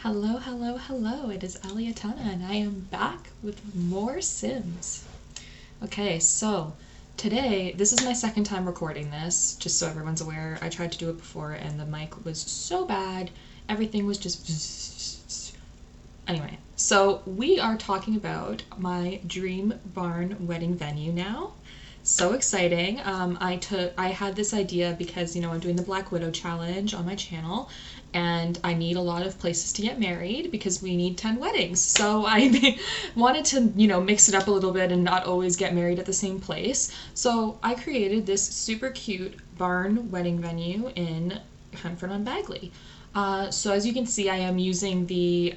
Hello, hello, hello. It is Aliatana and I am back with more Sims. Okay, so today, this is my second time recording this, just so everyone's aware. I tried to do it before and the mic was so bad. Everything was just... Anyway, so we are talking about my dream barn wedding venue now. So exciting. I had this idea because, I'm doing the Black Widow challenge on my channel and I need a lot of places to get married because we need 10 weddings. So I wanted to, mix it up a little bit and not always get married at the same place. So I created this super cute barn wedding venue in Henford-on-Bagley. So as you can see, I am using the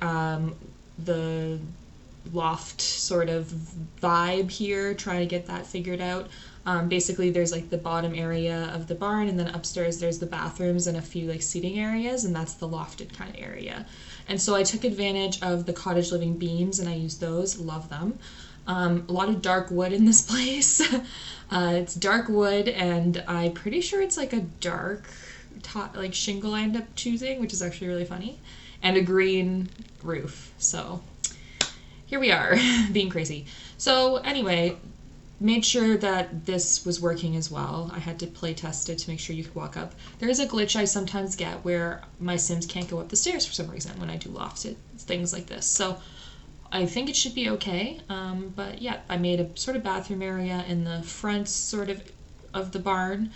loft sort of vibe here, trying to get that figured out. Basically there's like the bottom area of the barn and then upstairs there's the bathrooms and a few like seating areas, and that's the lofted kind of area. And so I took advantage of the cottage living beams and I used those, love them. A lot of dark wood in this place. It's dark wood and I'm pretty sure it's like a dark like shingle I end up choosing, which is actually really funny, and a green roof. So here we are, being crazy. So anyway, made sure that this was working as well. I had to play test it to make sure you could walk up. There is a glitch I sometimes get where my Sims can't go up the stairs for some reason when I do lofted things like this. So I think it should be okay. But yeah, I made a sort of bathroom area in the front sort of the barn.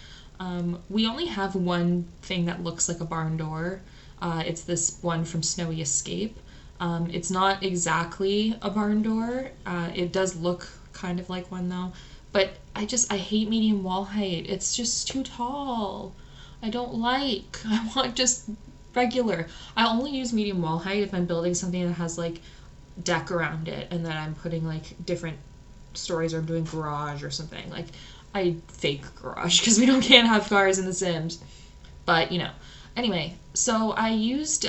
We only have one thing that looks like a barn door. It's this one from Snowy Escape. It's not exactly a barn door. It does look kind of like one though, but I hate medium wall height. It's just too tall. I want just regular. I only use medium wall height if I'm building something that has like deck around it and then I'm putting like different stories or I'm doing garage or something. Like I fake garage because can't have cars in The Sims. But anyway, so I used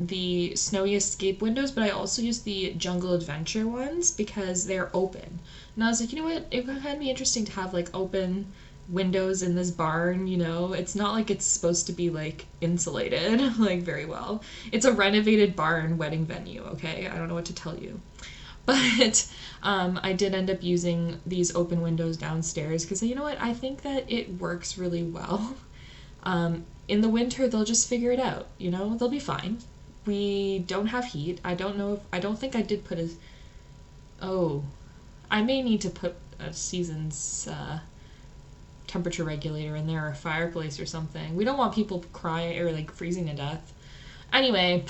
the Snowy Escape windows, but I also used the Jungle Adventure ones because they're open. And I was like, you know what, it would kind of be interesting to have like open windows in this barn, It's not like it's supposed to be like insulated like very well. It's a renovated barn wedding venue, okay? I don't know what to tell you. But I did end up using these open windows downstairs because you know what, I think that it works really well. In the winter, they'll just figure it out, they'll be fine. We don't have heat. I don't think I did put I may need to put a season's temperature regulator in there or a fireplace or something. We don't want people crying or like freezing to death. Anyway,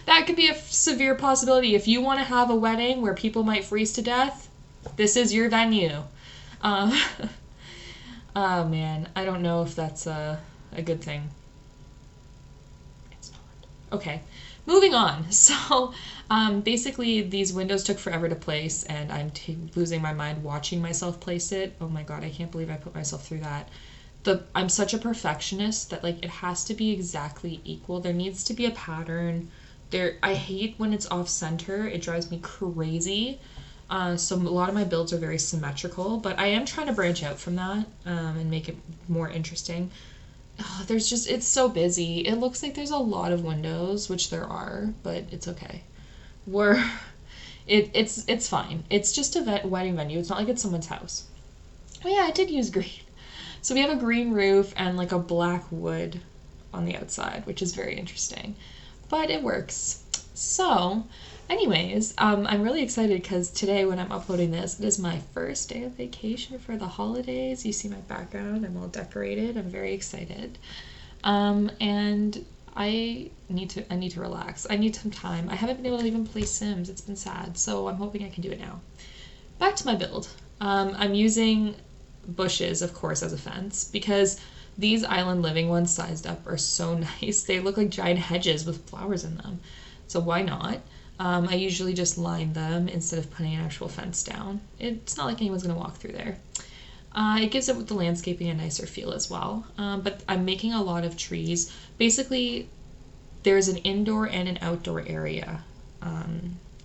that could be a severe possibility. If you want to have a wedding where people might freeze to death, this is your venue. Oh man, I don't know if that's a good thing. It's not. Okay, moving on. So basically these windows took forever to place and I'm losing my mind watching myself place it. Oh my god, I can't believe I put myself through that. I'm such a perfectionist that like it has to be exactly equal. There needs to be a pattern. I hate when it's off center. It drives me crazy. So a lot of my builds are very symmetrical, but I am trying to branch out from that and make it more interesting. Oh, it's so busy. It looks like there's a lot of windows, which there are, but it's okay. It's fine. It's just a wedding venue. It's not like it's someone's house. Oh yeah, I did use green. So we have a green roof and like a black wood on the outside, which is very interesting, but it works. So anyways, I'm really excited because today when I'm uploading this, it is my first day of vacation for the holidays. You see my background, I'm all decorated. I'm very excited. And I need to relax. I need some time. I haven't been able to even play Sims. It's been sad, so I'm hoping I can do it now. Back to my build. I'm using bushes, of course, as a fence because these island living ones sized up are so nice. They look like giant hedges with flowers in them. So why not? I usually just line them instead of putting an actual fence down. It's not like anyone's going to walk through there. It gives it with the landscaping a nicer feel as well. But I'm making a lot of trees. Basically, there's an indoor and an outdoor area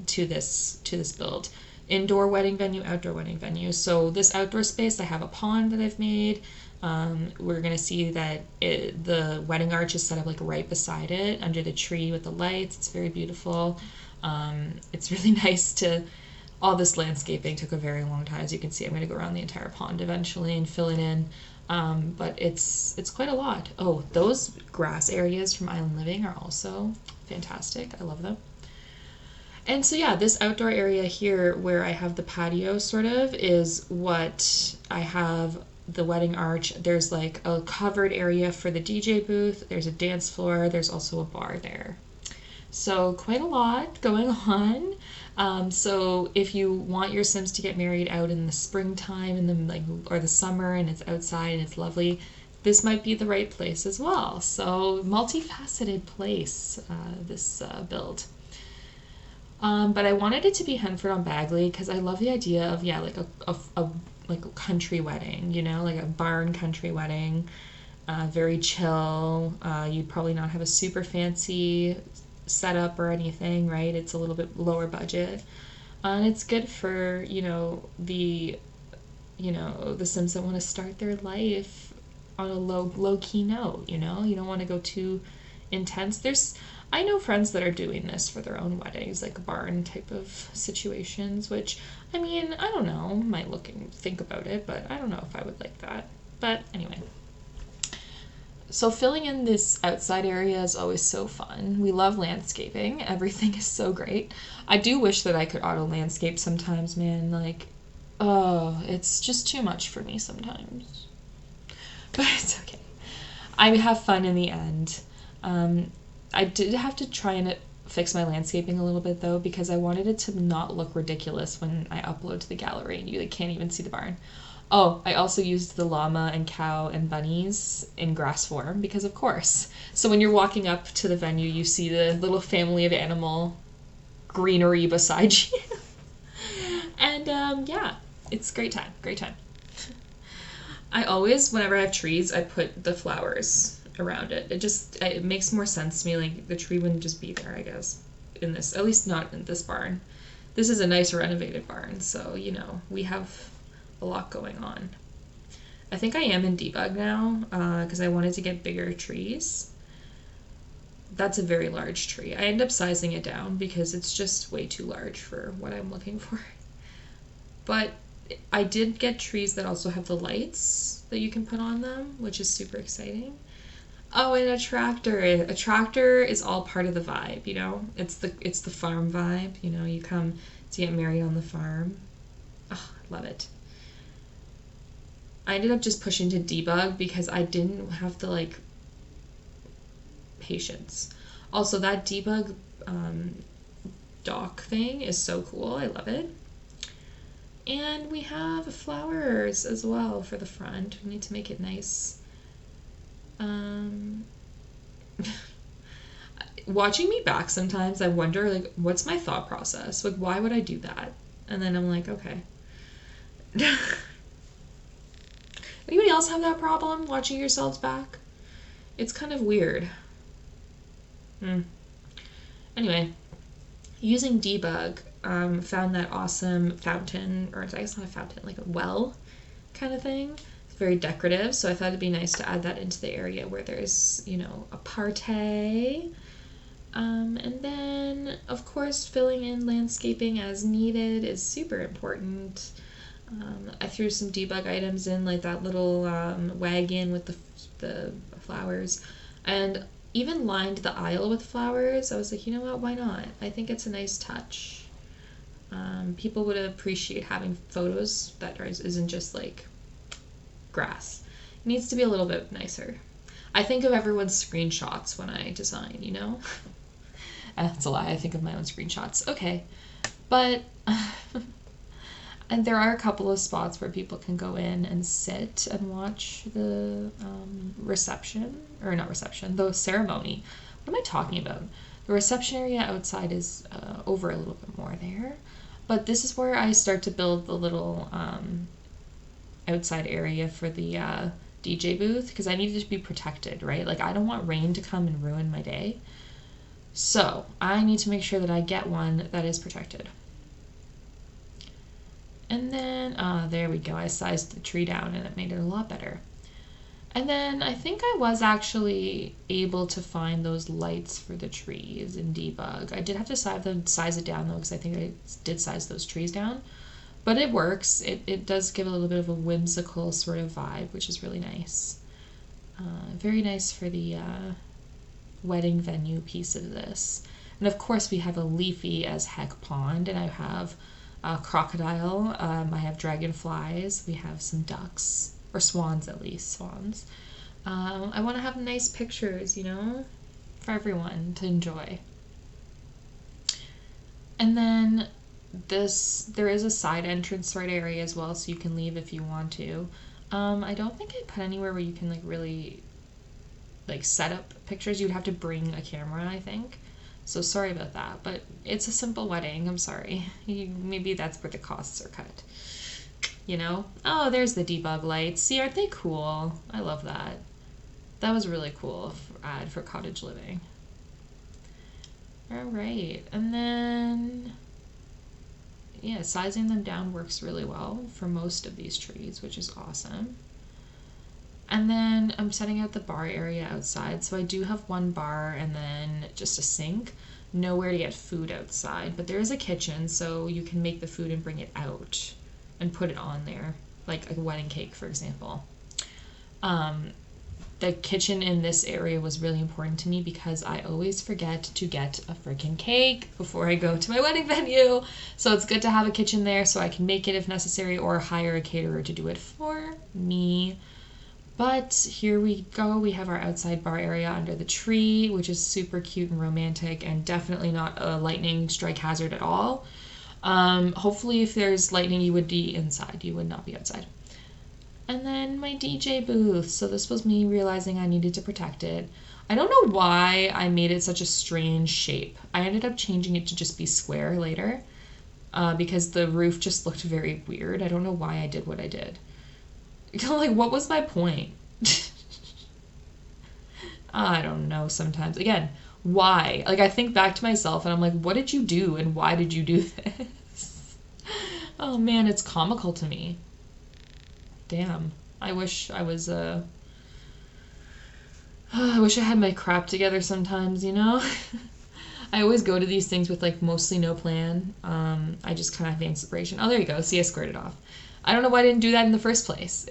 to this build. indoor wedding venue, outdoor wedding venue. So this outdoor space, I have a pond that I've made. We're gonna see that the wedding arch is set up like right beside it, under the tree with the lights. It's very beautiful. It's really nice to. All this landscaping took a very long time. As you can see, I'm gonna go around the entire pond eventually and fill it in. But it's quite a lot. Oh, those grass areas from Island Living are also fantastic. I love them. And so yeah, this outdoor area here where I have the patio sort of is what I have the wedding arch. There's like a covered area for the DJ booth. There's a dance floor. There's also a bar there. So quite a lot going on. So if you want your Sims to get married out in the springtime and then or the summer and it's outside and it's lovely, this might be the right place as well. So multifaceted place, this build. But I wanted it to be Henford-on-Bagley because I love the idea of like a country wedding, like a barn country wedding, very chill. You'd probably not have a super fancy setup or anything, right? It's a little bit lower budget, and it's good for the Sims that want to start their life on a low key note. You don't want to go too intense. I know friends that are doing this for their own weddings, like barn type of situations, which, I mean, I don't know, might look and think about it, but I don't know if I would like that. But anyway. So filling in this outside area is always so fun. We love landscaping. Everything is so great. I do wish that I could auto landscape sometimes, man. Like, oh, it's just too much for me sometimes. But it's okay. I have fun in the end. I did have to try and fix my landscaping a little bit though, because I wanted it to not look ridiculous when I upload to the gallery and you can't even see the barn. Oh, I also used the llama and cow and bunnies in grass form because of course. So when you're walking up to the venue, you see the little family of animal greenery beside you. And yeah, it's great time, great time. I always, whenever I have trees, I put the flowers around it. It makes more sense to me. Like the tree wouldn't just be there, I guess, in this, at least not in this barn. This is a nice renovated barn, so we have a lot going on. I think I am in debug now because I wanted to get bigger trees. That's a very large tree. I end up sizing it down because it's just way too large for what I'm looking for. But I did get trees that also have the lights that you can put on them, which is super exciting. Oh, and a tractor. A tractor is all part of the vibe, It's the farm vibe, You come to get married on the farm. Oh, I love it. I ended up just pushing to debug because I didn't have the patience. Also, that debug dock thing is so cool. I love it. And we have flowers as well for the front. We need to make it nice. Watching me back sometimes, I wonder, what's my thought process? Why would I do that? And then I'm like, okay. Anybody else have that problem, watching yourselves back? It's kind of weird. Anyway, using debug, found that awesome fountain, or I guess not a fountain, like a well kind of thing. It's very decorative, so I thought it'd be nice to add that into the area where there's, a party. And then, of course, filling in landscaping as needed is super important. I threw some debug items in, like that little wagon with the flowers, and even lined the aisle with flowers. I was like, you know what, why not? I think it's a nice touch. People would appreciate having photos that isn't just like grass. It needs to be a little bit nicer. I think of everyone's screenshots when I design, That's a lie. I think of my own screenshots. Okay. But and there are a couple of spots where people can go in and sit and watch the the ceremony. What am I talking about? The reception area outside is over a little bit more there. But this is where I start to build the little outside area for the DJ booth because I need it to be protected, right? I don't want rain to come and ruin my day. So I need to make sure that I get one that is protected. And then, there we go. I sized the tree down and it made it a lot better. And then I think I was actually able to find those lights for the trees in debug. I did have to size it down though, because I think I did size those trees down. But it works. It does give a little bit of a whimsical sort of vibe, which is really nice. Very nice for the wedding venue piece of this. And of course we have a leafy as heck pond, and I have a crocodile, I have dragonflies, we have some ducks, or swans at least, swans. I want to have nice pictures, you know, for everyone to enjoy. And then there is a side entrance sort of area as well, so you can leave if you want to. I don't think I put anywhere where you can like really like set up pictures. You'd have to bring a camera, I think. So sorry about that, but it's a simple wedding. I'm sorry. Maybe that's where the costs are cut. You know? Oh, there's the debug lights. See, aren't they cool? I love that. That was really cool ad for cottage living. All right, and then yeah, sizing them down works really well for most of these trees, which is awesome. And then I'm setting out the bar area outside. So I do have one bar and then just a sink. Nowhere to get food outside, but there is a kitchen, so you can make the food and bring it out and put it on there, like a wedding cake, for example. The kitchen in this area was really important to me because I always forget to get a freaking cake before I go to my wedding venue. So it's good to have a kitchen there so I can make it if necessary, or hire a caterer to do it for me. But here we go. We have our outside bar area under the tree, which is super cute and romantic and definitely not a lightning strike hazard at all. Hopefully if there's lightning, you would be inside. You would not be outside. And then my DJ booth. So this was me realizing I needed to protect it. I don't know why I made it such a strange shape. I ended up changing it to just be square later because the roof just looked very weird. I don't know why I did what I did. Like, what was my point? I don't know sometimes. Again, why? Like, I think back to myself and I'm like, what did you do and why did you do this? Oh man, it's comical to me. Damn. I wish I was, I wish I had my crap together sometimes, you know? I always go to these things with, like, mostly no plan. I just kind of have inspiration. Oh, there you go. See, I squared it off. I don't know why I didn't do that in the first place.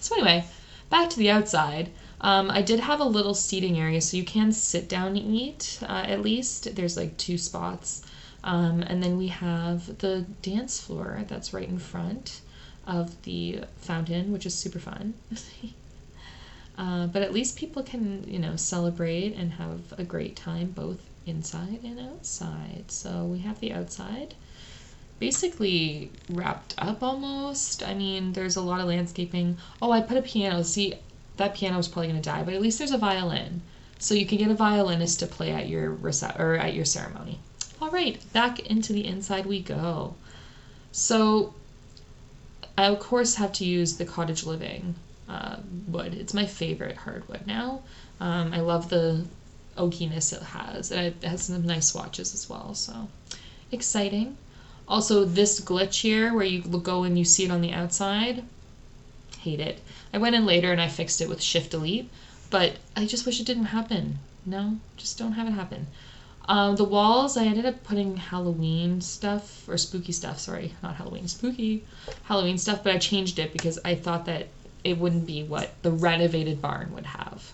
So anyway, back to the outside. I did have a little seating area, so you can sit down and eat, at least. There's like 2 spots. And then we have the dance floor that's right in front of the fountain, which is super fun. But at least people can, you know, celebrate and have a great time both inside and outside. So we have the outside basically wrapped up almost. I mean, there's a lot of landscaping. Oh, I put a piano. See, that piano is probably going to die, but at least there's a violin. So you can get a violinist to play at your at your ceremony. All right, back into the inside we go. So I, of course, have to use the cottage living wood. It's my favorite hardwood now. I love the oakiness it has. And it has some nice swatches as well, so exciting. Also, this glitch here, where you go and you see it on the outside, hate it. I went in later and I fixed it with Shift-Delete, but I just wish it didn't happen. No, just don't have it happen. The walls, I ended up putting Halloween stuff, or spooky stuff, sorry, not Halloween, spooky Halloween stuff, but I changed it because I thought that it wouldn't be what the renovated barn would have.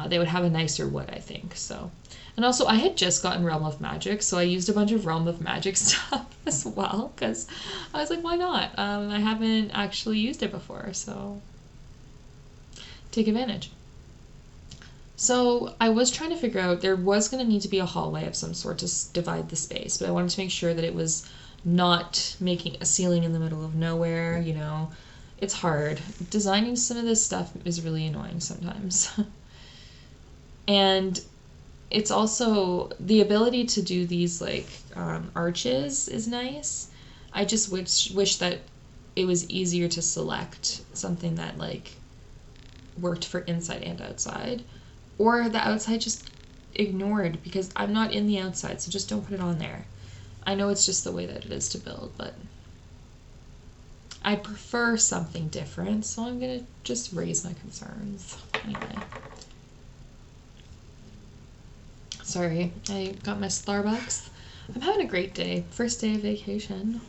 They would have a nicer wood, I think, so. And also, I had just gotten Realm of Magic, so I used a bunch of Realm of Magic stuff as well, because I was like, why not? I haven't actually used it before, so take advantage. So I was trying to figure out, there was going to need to be a hallway of some sort to divide the space, but I wanted to make sure that it was not making a ceiling in the middle of nowhere, you know. It's hard. Designing some of this stuff is really annoying sometimes. And it's also, the ability to do these like arches is nice. I just wish that it was easier to select something that like worked for inside and outside, or the outside just ignored, because I'm not in the outside, so just don't put it on there. I know it's just the way that it is to build, but I prefer something different, so I'm gonna just raise my concerns. Anyway. Sorry, I got my Starbucks. I'm having a great day. First day of vacation.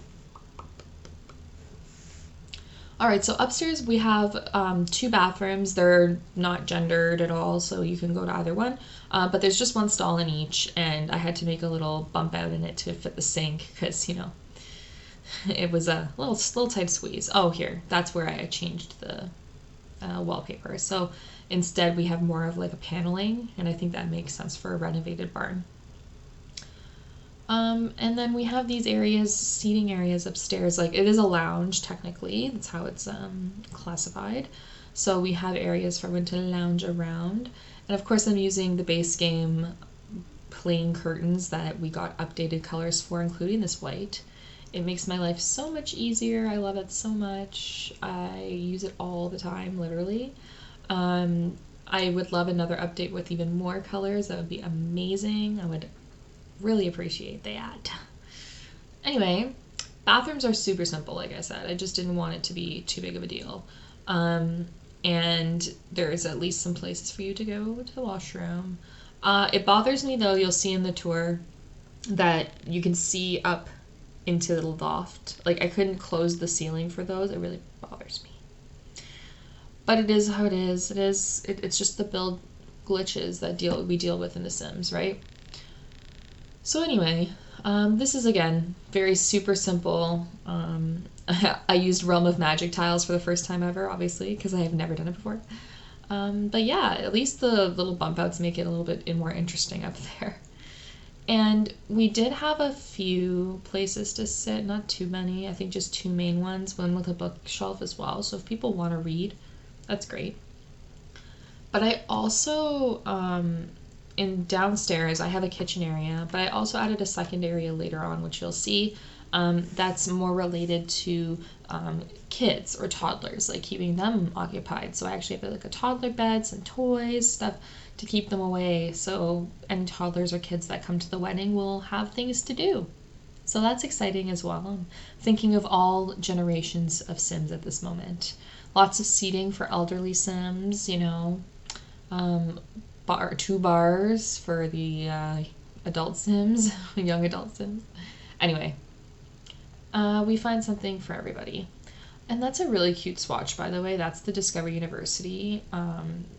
Alright, so upstairs we have 2 bathrooms. They're not gendered at all, so you can go to either one. But there's just one stall in each, and I had to make a little bump out in it to fit the sink because, you know, it was a little tight squeeze. Oh, here, that's where I changed the wallpaper. So instead we have more of like a paneling, and I think that makes sense for a renovated barn. And then we have these areas, seating areas upstairs. Like, it is a lounge, technically. That's how it's classified. So we have areas for everyone to lounge around. And of course I'm using the base game plain curtains that we got updated colors for, including this white. It makes my life so much easier. I love it so much. I use it all the time, literally. I would love another update with even more colors. That would be amazing. I would really appreciate that. Anyway, bathrooms are super simple, like I said. I just didn't want it to be too big of a deal. And there's at least some places for you to go to the washroom. It bothers me, though, you'll see in the tour that you can see up into the loft. Like, I couldn't close the ceiling for those. It really bothers me. But it is how it is. It's just the build glitches that we deal with in The Sims, right? So anyway, this is, again, very super simple. I used Realm of Magic tiles for the first time ever, obviously, because I have never done it before. But yeah, at least the little bump outs make it a little bit more interesting up there. And we did have a few places to sit, not too many. I think just 2 main ones, one with a bookshelf as well. So if people want to read, that's great. But I also... in downstairs, I have a kitchen area, but I also added a second area later on, which you'll see. That's more related to kids or toddlers, like keeping them occupied. So I actually have like a toddler bed, some toys, stuff to keep them away. So any toddlers or kids that come to the wedding will have things to do. So that's exciting as well. I'm thinking of all generations of Sims at this moment. Lots of seating for elderly Sims, you know. 2 bars for the adult Sims, young adult Sims. Anyway, we find something for everybody. And that's a really cute swatch, by the way. That's the Discover University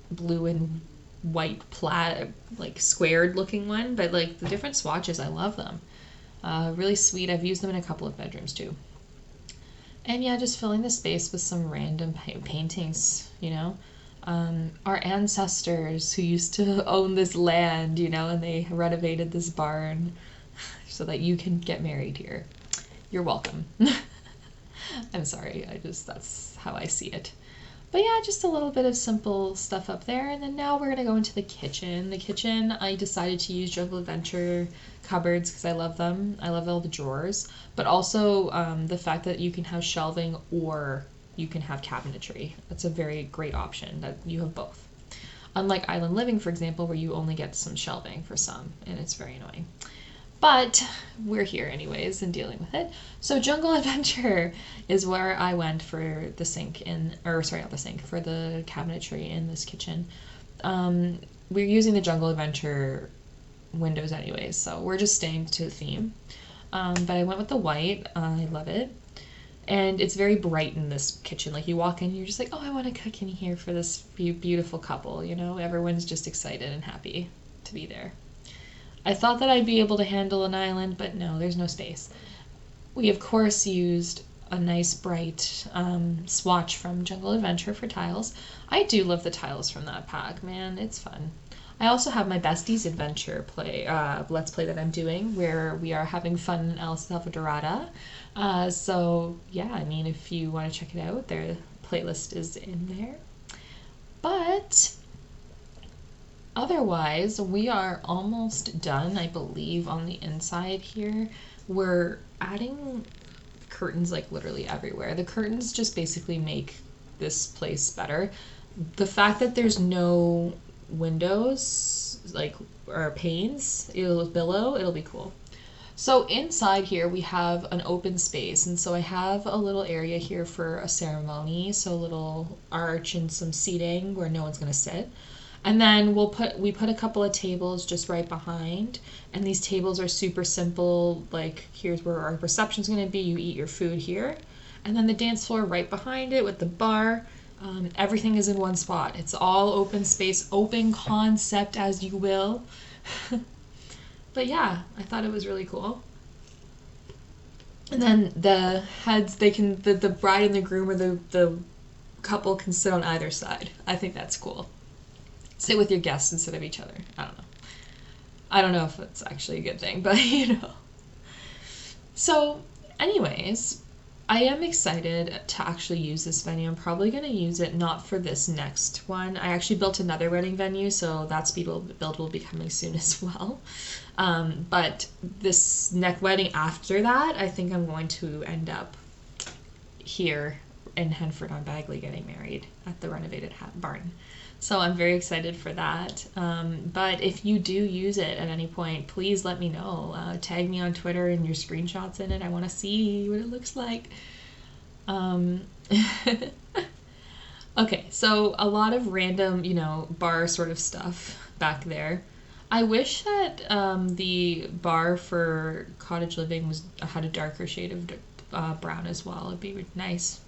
blue and white plaid, like squared looking one. But like the different swatches, I love them. Really sweet. I've used them in a couple of bedrooms too. And yeah, just filling the space with some random paintings, you know. Our ancestors who used to own this land, you know, and they renovated this barn so that you can get married here. You're welcome. I'm sorry, that's how I see it. But yeah, just a little bit of simple stuff up there. And then now we're going to go into the kitchen. The kitchen, I decided to use Jungle Adventure cupboards because I love them. I love all the drawers. But also the fact that you can have shelving or you can have cabinetry. That's a very great option that you have both. Unlike Island Living, for example, where you only get some shelving for some, and it's very annoying. But we're here anyways and dealing with it. So Jungle Adventure is where I went for the sink for the cabinetry in this kitchen. We're using the Jungle Adventure windows anyways, so we're just staying to the theme. But I went with the white. I love it. And it's very bright in this kitchen. Like, you walk in, you're just like, oh, I want to cook in here for this beautiful couple, you know? Everyone's just excited and happy to be there. I thought that I'd be able to handle an island, but no, there's no space. We, of course, used a nice bright swatch from Jungle Adventure for tiles. I do love the tiles from that pack, man. It's fun. I also have my Besties Adventure Let's Play that I'm doing, where we are having fun in El Salvadorada. So, yeah, I mean, if you want to check it out, their playlist is in there. But otherwise, we are almost done, I believe, on the inside here. We're adding curtains, like, literally everywhere. The curtains just basically make this place better. The fact that there's no windows, like, or panes below, it'll be cool. So inside here we have an open space, and so I have a little area here for a ceremony, so a little arch and some seating where no one's gonna sit. And then we put a couple of tables just right behind, and these tables are super simple, like here's where our reception's gonna be, you eat your food here. And then the dance floor right behind it with the bar. Everything is in one spot. It's all open space, open concept as you will. But yeah, I thought it was really cool. And then the heads, the bride and the groom or the couple can sit on either side. I think that's cool. Sit with your guests instead of each other. I don't know. I don't know if that's actually a good thing, but you know. So, anyways, I am excited to actually use this venue. I'm probably going to use it not for this next one. I actually built another wedding venue, so that speed build will be coming soon as well. But this next wedding after that, I think I'm going to end up here in Henford-on-Bagley getting married at the renovated barn. So I'm very excited for that. But if you do use it at any point, please let me know. Tag me on Twitter and your screenshots in it. I want to see what it looks like. Okay, so a lot of random, bar sort of stuff back there. I wish that the bar for cottage living had a darker shade of brown as well. It'd be nice.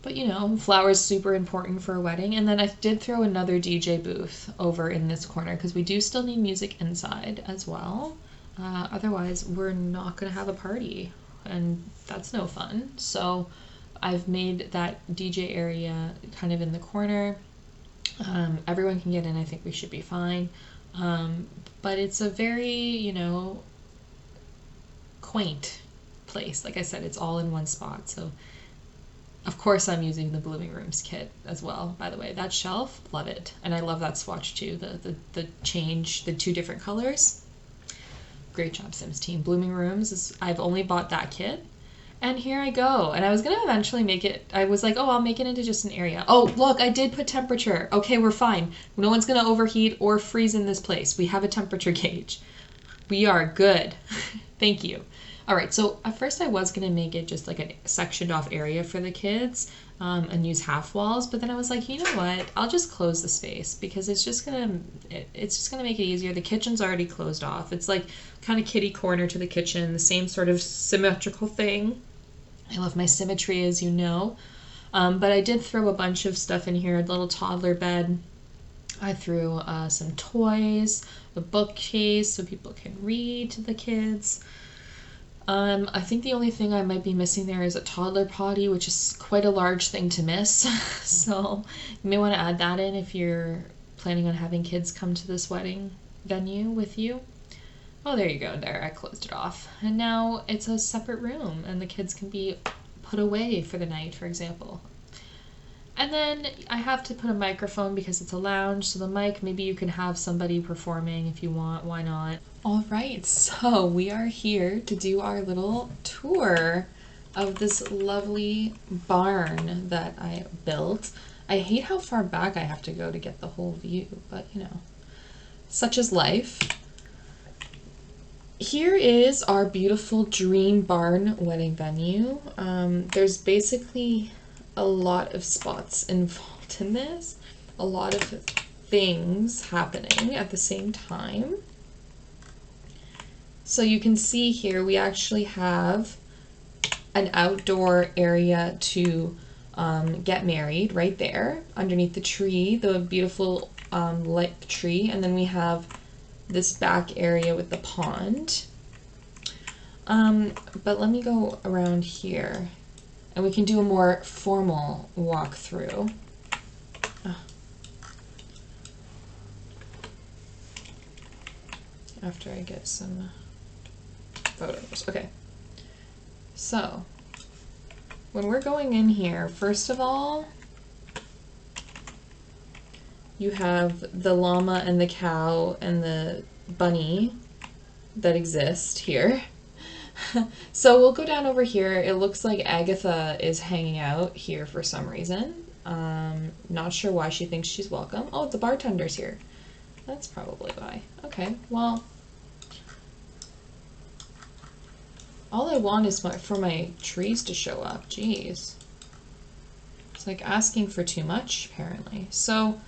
But flowers super important for a wedding. And then I did throw another DJ booth over in this corner because we do still need music inside as well. Otherwise, we're not going to have a party, and that's no fun. So I've made that DJ area kind of in the corner. Everyone can get in. I think we should be fine. But it's a very, quaint place. Like I said, it's all in one spot. So of course I'm using the Blooming Rooms kit as well, by the way. That shelf, love it. And I love that swatch too, the change, the two different colors. Great job, Sims team. Blooming Rooms, I've only bought that kit. And here I go. And I was going to eventually make it, I was like, oh, I'll make it into just an area. Oh, look, I did put temperature. Okay, we're fine. No one's going to overheat or freeze in this place. We have a temperature gauge. We are good. Thank you. All right, so at first I was going to make it just like a sectioned off area for the kids and use half walls, but then I was like, you know what? I'll just close the space because it's just going to make it easier. The kitchen's already closed off. It's like kind of kitty corner to the kitchen, the same sort of symmetrical thing. I love my symmetry, as you know. But I did throw a bunch of stuff in here, a little toddler bed. I threw some toys, a bookcase so people can read to the kids. I think the only thing I might be missing there is a toddler potty, which is quite a large thing to miss. So you may want to add that in if you're planning on having kids come to this wedding venue with you. Oh, there you go. There, I closed it off. And now it's a separate room and the kids can be put away for the night, for example. And then I have to put a microphone because it's a lounge, so the mic, maybe you can have somebody performing if you want, why not? All right, so we are here to do our little tour of this lovely barn that I built. I hate how far back I have to go to get the whole view, but such is life. Here is our beautiful dream barn wedding venue. There's basically a lot of spots involved in this, a lot of things happening at the same time. So you can see here we actually have an outdoor area to get married right there underneath the tree, the beautiful lip tree, and then we have this back area with the pond. But let me go around here and we can do a more formal walkthrough. After I get some photos. Okay. So, when we're going in here, first of all, you have the llama and the cow and the bunny that exist here. So we'll go down over here. It looks like Agatha is hanging out here for some reason. Not sure why she thinks she's welcome. Oh, the bartender's here. That's probably why. Okay, well, All I want is for my trees to show up. Jeez. It's like asking for too much, apparently. So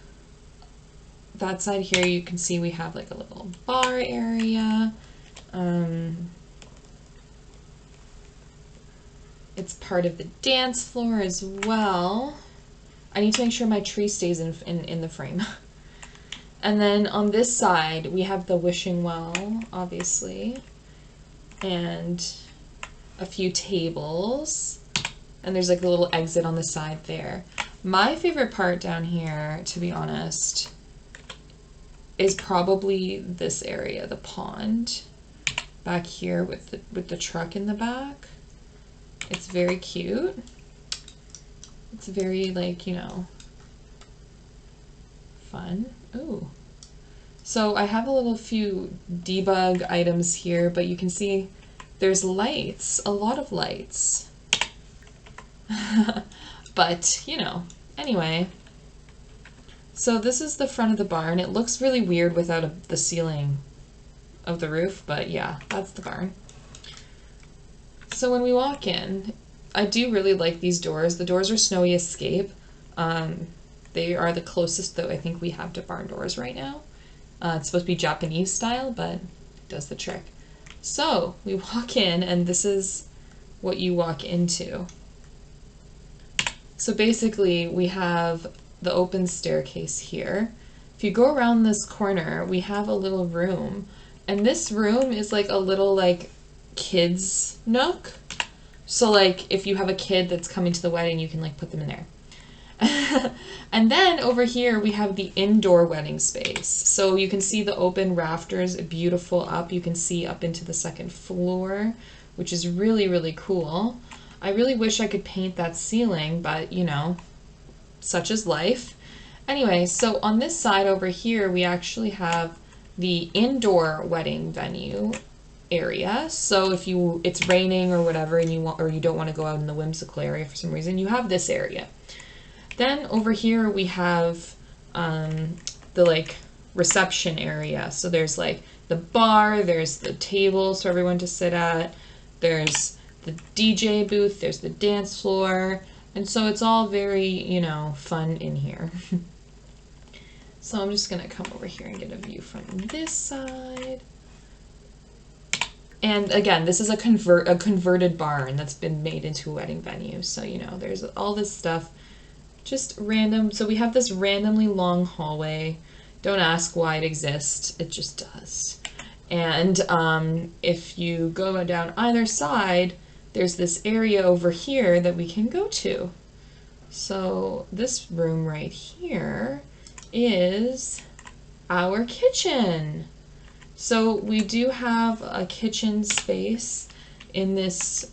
that side here, you can see we have like a little bar area. It's part of the dance floor as well. I need to make sure my tree stays in the frame. And then on this side, we have the wishing well, obviously, and a few tables. And there's like a little exit on the side there. My favorite part down here, to be honest, is probably this area, the pond, back here with the truck in the back. It's very cute. It's very, like, you know, fun. Ooh. So I have a few debug items here, but you can see there's lights, a lot of lights. But, you know, anyway. So this is the front of the barn. It looks really weird without the ceiling of the roof, but yeah, that's the barn. So when we walk in, I do really like these doors. The doors are Snowy Escape. They are the closest that I think we have to barn doors right now. It's supposed to be Japanese style, but it does the trick. So we walk in, and this is what you walk into. So basically, we have the open staircase here. If you go around this corner, we have a little room. And this room is like a little, like, kids nook. So, like, if you have a kid that's coming to the wedding, you can, like, put them in there. And then over here, we have the indoor wedding space. So you can see the open rafters, beautiful up. You can see up into the second floor, which is really, really cool. I really wish I could paint that ceiling, but, you know, such is life. Anyway, so on this side over here, we actually have the indoor wedding venue area. So if it's raining or whatever, and you don't want to go out in the whimsical area for some reason, you have this area. Then over here we have the like reception area. So there's like the bar, there's the tables for everyone to sit at, there's the DJ booth, there's the dance floor, and so it's all very, you know, fun in here. So I'm just gonna come over here and get a view from this side. And again, this is a converted barn that's been made into a wedding venue. So, you know, there's all this stuff, just random. So we have this randomly long hallway. Don't ask why it exists. It just does. And if you go down either side, there's this area over here that we can go to. So this room right here is our kitchen. So we do have a kitchen space in this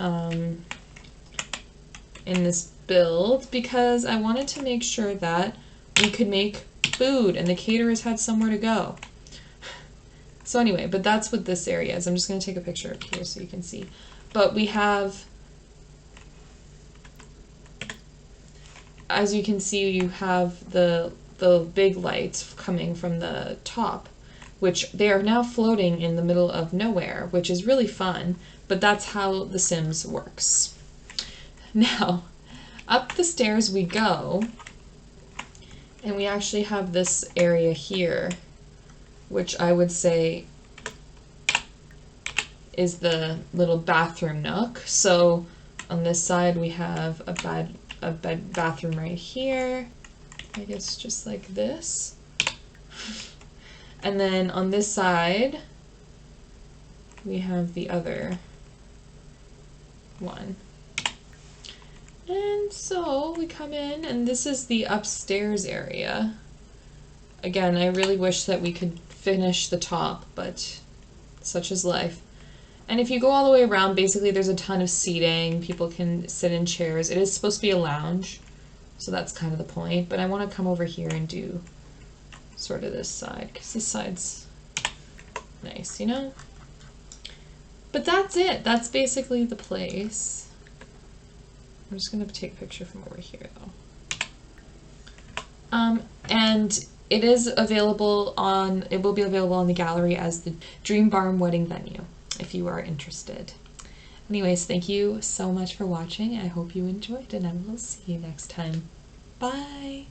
build because I wanted to make sure that we could make food and the caterers had somewhere to go. So anyway, but that's what this area is. I'm just going to take a picture up here so you can see. But we have, as you can see, you have the big lights coming from the top, which they are now floating in the middle of nowhere, which is really fun, but that's how The Sims works. Now, up the stairs we go, and we actually have this area here, which I would say is the little bathroom nook. So on this side we have a bathroom right here, I guess just like this. And then on this side we have the other one. And so we come in, and this is the upstairs area. Again, I really wish that we could finish the top, but such is life. And if you go all the way around, basically there's a ton of seating. People can sit in chairs. It is supposed to be a lounge, so that's kind of the point. But I want to come over here and do sort of this side, because this side's nice, you know? But that's it. That's basically the place. I'm just going to take a picture from over here, though. And it is available on, it will be available on the gallery as the Dream Barn Wedding Venue, if you are interested. Anyways, thank you so much for watching. I hope you enjoyed, and I will see you next time. Bye!